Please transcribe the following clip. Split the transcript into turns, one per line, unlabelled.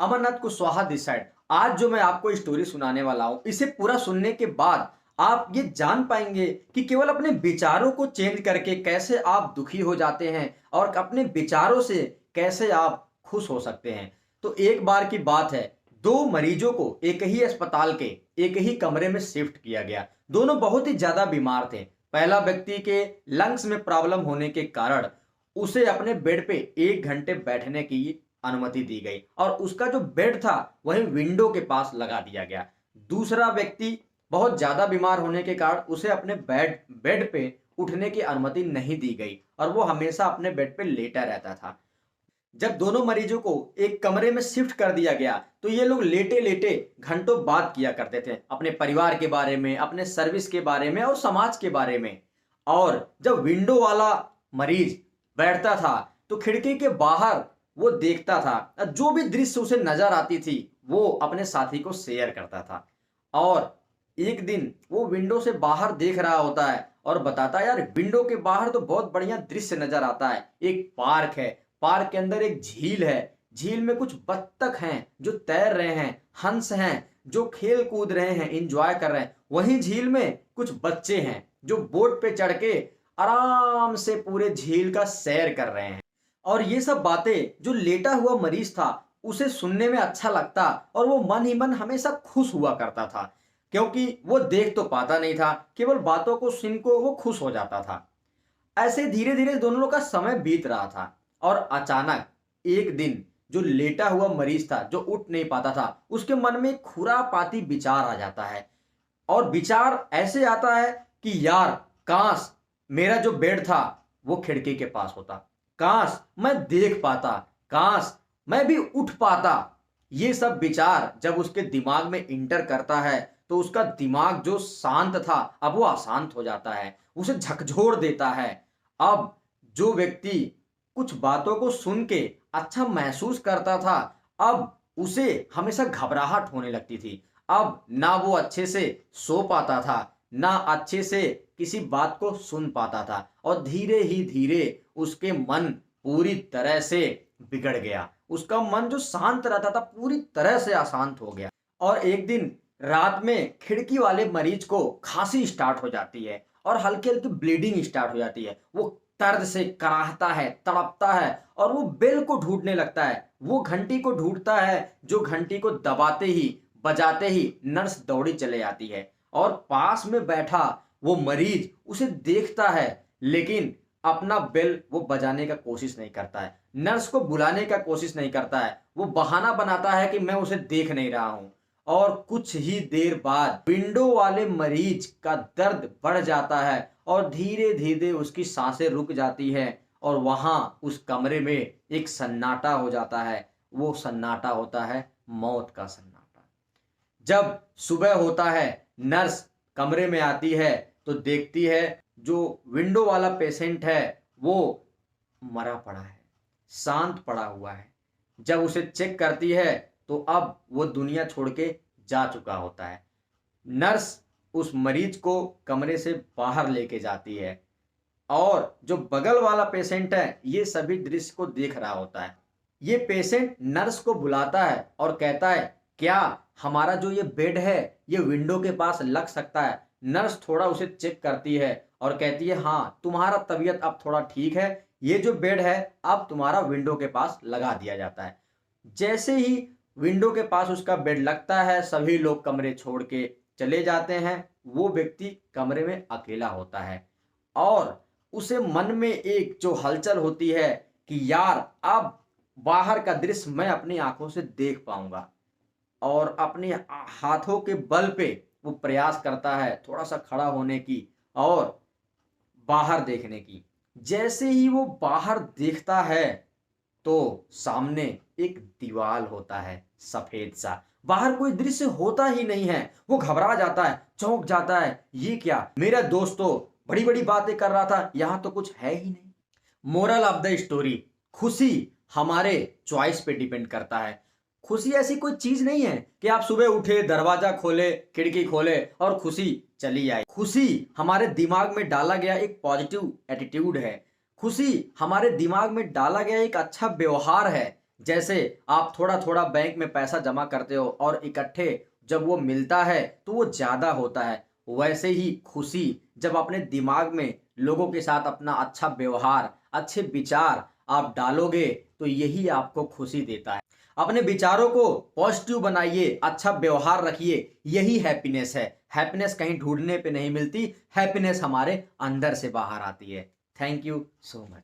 Amarnath Kushwaha this side. आज जो मैं आपको स्टोरी सुनाने वाला हूं, इसे पूरा सुनने के बाद आप ये जान पाएंगे कि केवल अपने विचारों को चेंज करके कैसे आप दुखी हो जाते हैं और अपने विचारों से कैसे आप खुश हो सकते हैं। तो एक बार की बात है, दो मरीजों को एक ही अस्पताल के एक ही कमरे में शिफ्ट किया गया। दोनों बहुत ही ज्यादा बीमार थे। पहला व्यक्ति के लंग्स में प्रॉब्लम होने के कारण उसे अपने बेड पे 1 घंटे बैठने की अनुमति दी गई और उसका जो बेड था वही विंडो के पास लगा दिया गया। दूसरा व्यक्ति बहुत ज्यादा बीमार होने के कारण उसे अपने बेड बेड पे उठने की अनुमति नहीं दी गई और वो हमेशा अपने बेड पे लेटा रहता था। जब दोनों मरीजों को एक कमरे में शिफ्ट कर दिया गया तो ये लोग लेटे लेटे घंटों बात किया करते थे अपने परिवार के बारे में, अपने सर्विस के बारे में और समाज के बारे में। और जब विंडो वाला मरीज बैठता था तो खिड़की के बाहर वो देखता था, जो भी दृश्य उसे नजर आती थी वो अपने साथी को शेयर करता था। और एक दिन वो विंडो से बाहर देख रहा होता है और बताता है, यार विंडो के बाहर तो बहुत बढ़िया दृश्य नजर आता है। एक पार्क है, पार्क के अंदर एक झील है, झील में कुछ बत्तख हैं जो तैर रहे हैं, हंस हैं जो खेल कूद रहे हैं, इंजॉय कर रहे हैं। वहीं झील में कुछ बच्चे हैं जो बोट पे चढ़ के आराम से पूरे झील का सैर कर रहे हैं। और ये सब बातें जो लेटा हुआ मरीज था उसे सुनने में अच्छा लगता और वो मन ही मन हमेशा खुश हुआ करता था, क्योंकि वो देख तो पाता नहीं था, केवल बातों को सुन को वो खुश हो जाता था। ऐसे धीरे धीरे दोनों लोग का समय बीत रहा था और अचानक एक दिन जो लेटा हुआ मरीज था, जो उठ नहीं पाता था, उसके मन में एक खुरापाती विचार आ जाता है। और विचार ऐसे आता है कि यार काश मेरा जो बेड था वो खिड़की के पास होता, काश मैं देख पाता, काश मैं भी उठ पाता। ये सब विचार जब उसके दिमाग में इंटर करता है तो उसका दिमाग जो शांत था अब वो अशांत हो जाता है, उसे झकझोर देता है। अब जो व्यक्ति कुछ बातों को सुन के अच्छा महसूस करता था, अब उसे हमेशा घबराहट होने लगती थी। अब ना वो अच्छे से सो पाता था, ना अच्छे से किसी बात को सुन पाता था और धीरे ही धीरे उसके मन पूरी तरह से बिगड़ गया। उसका मन जो शांत रहता था पूरी तरह से अशांत हो गया। और एक दिन रात में खिड़की वाले मरीज को खांसी स्टार्ट हो जाती है और हल्की हल्की ब्लीडिंग स्टार्ट हो जाती है। वो दर्द से कराहता है, तड़पता है और वो बेल को ढूंढने लगता है, वो घंटी को ढूंढता है, जो घंटी को दबाते ही बजाते ही नर्स दौड़ी चले आती है और पास में बैठा वो मरीज उसे देखता है, लेकिन अपना बेल वो बजाने का कोशिश नहीं करता है, नर्स को बुलाने का कोशिश नहीं करता है। वो बहाना बनाता है कि मैं उसे देख नहीं रहा हूं। और कुछ ही देर बाद विंडो वाले मरीज का दर्द बढ़ जाता है और धीरे धीरे उसकी सांसें रुक जाती है और वहां उस कमरे में एक सन्नाटा हो जाता है। वो सन्नाटा होता है मौत का सन्नाटा। जब सुबह होता है, नर्स कमरे में आती है तो देखती है जो विंडो वाला पेशेंट है वो मरा पड़ा है, शांत पड़ा हुआ है। जब उसे चेक करती है तो अब वो दुनिया छोड़ के जा चुका होता है। नर्स उस मरीज को कमरे से बाहर लेके जाती है और जो बगल वाला पेशेंट है ये सभी दृश्य को देख रहा होता है। ये पेशेंट नर्स को बुलाता है और कहता है, क्या हमारा जो ये बेड है ये विंडो के पास लग सकता है? नर्स थोड़ा उसे चेक करती है और कहती है, हाँ तुम्हारा तबीयत अब थोड़ा ठीक है, ये जो बेड है अब तुम्हारा विंडो के पास लगा दिया जाता है। जैसे ही विंडो के पास उसका बेड लगता है सभी लोग कमरे छोड़ के चले जाते हैं। वो व्यक्ति कमरे में अकेला होता है और उसे मन में एक जो हलचल होती है कि यार अब बाहर का दृश्य मैं अपनी आंखों से देख पाऊंगा। और अपने हाथों के बल पे वो प्रयास करता है थोड़ा सा खड़ा होने की और बाहर देखने की। जैसे ही वो बाहर देखता है तो सामने एक दीवार होता है सफेद सा, बाहर कोई दृश्य होता ही नहीं है। वो घबरा जाता है, चौंक जाता है, ये क्या, मेरा दोस्त तो बड़ी बड़ी बातें कर रहा था, यहां तो कुछ है ही नहीं। मोरल ऑफ द स्टोरी, खुशी हमारे चॉइस पे डिपेंड करता है। खुशी ऐसी कोई चीज नहीं है कि आप सुबह उठे, दरवाजा खोले, खिड़की खोले और खुशी चली आई। खुशी हमारे दिमाग में डाला गया एक पॉजिटिव एटीट्यूड है। खुशी हमारे दिमाग में डाला गया एक अच्छा व्यवहार है जैसे आप थोड़ा थोड़ा बैंक में पैसा जमा करते हो और इकट्ठे जब वो मिलता है तो वो ज़्यादा होता है, वैसे ही खुशी जब अपने दिमाग में लोगों के साथ अपना अच्छा व्यवहार, अच्छे विचार आप डालोगे तो यही आपको खुशी देता है। अपने विचारों को पॉजिटिव बनाइए, अच्छा व्यवहार रखिए, यही हैप्पीनेस है। हैप्पीनेस कहीं ढूँढने पे नहीं मिलती, हैप्पीनेस हमारे अंदर से बाहर आती है। Thank you so much.